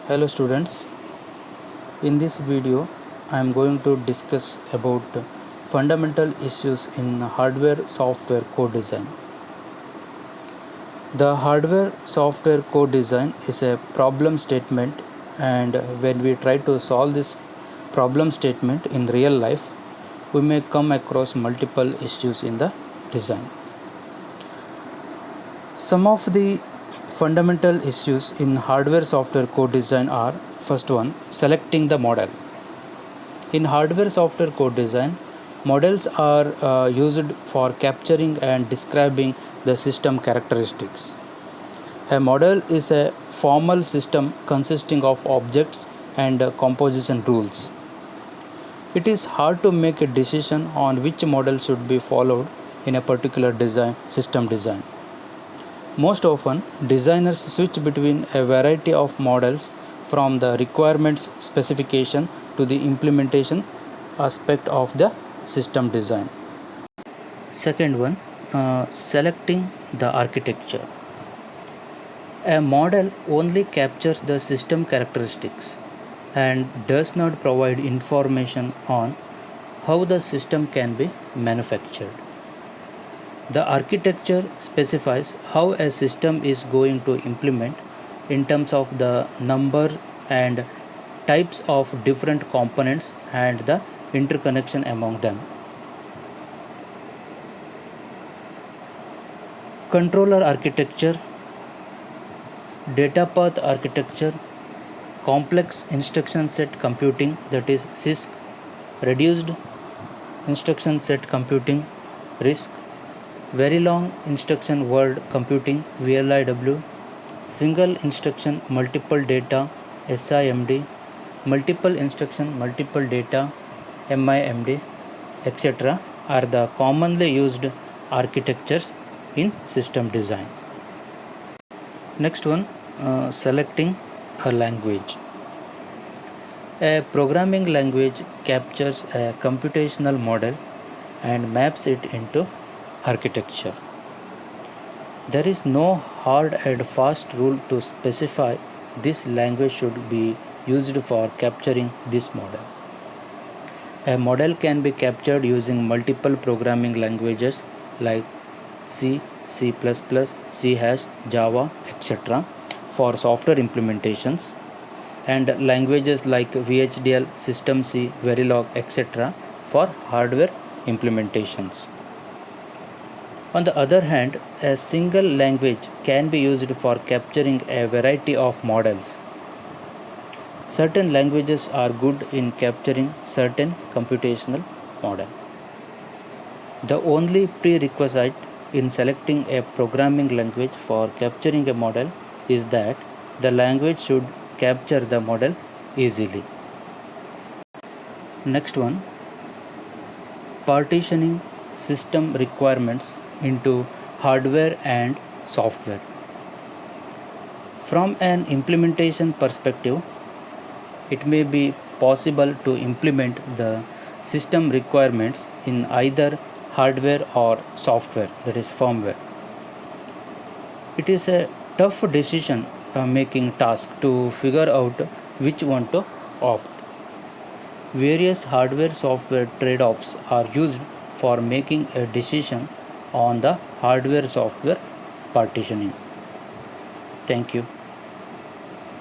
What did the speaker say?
Hello students, in this video I am going to discuss about fundamental issues in hardware software co-design. The hardware software co-design is a problem statement, and when we try to solve this problem statement in real life, we may come across multiple issues in the design. Some of the fundamental issues in hardware software code design are: first one, selecting the model. In hardware software code design, models are used for capturing and describing the system characteristics. A model is a formal system consisting of objects and composition rules. It is hard to make a decision on which model should be followed in a particular system design. Most often, designers switch between a variety of models from the requirements specification to the implementation aspect of the system design. Second one, selecting the architecture. A model only captures the system characteristics and does not provide information on how the system can be manufactured. The architecture specifies how a system is going to implement in terms of the number and types of different components and the interconnection among them. Controller architecture, data path architecture, complex instruction set computing, that is CISC, reduced instruction set computing, RISC, very long instruction word computing, VLIW, single instruction multiple data, SIMD, multiple instruction multiple data, MIMD, etc. are the commonly used architectures in system design. Next one, selecting a language. A programming language captures a computational model and maps it into architecture. There is no hard and fast rule to specify this language should be used for capturing this model. A model can be captured using multiple programming languages like C, C++, C#, Java, etc. for software implementations, and languages like VHDL, System-C, Verilog, etc. for hardware implementations. On the other hand, a single language can be used for capturing a variety of models. Certain languages are good in capturing certain computational model. The only prerequisite in selecting a programming language for capturing a model is that the language should capture the model easily. Next one, partitioning system requirements into hardware and software. From an implementation perspective, it may be possible to implement the system requirements in either hardware or software, that is firmware. It is a tough decision making task to figure out which one to opt. Various hardware software trade-offs are used for making a decision on the hardware software partitioning. Thank you.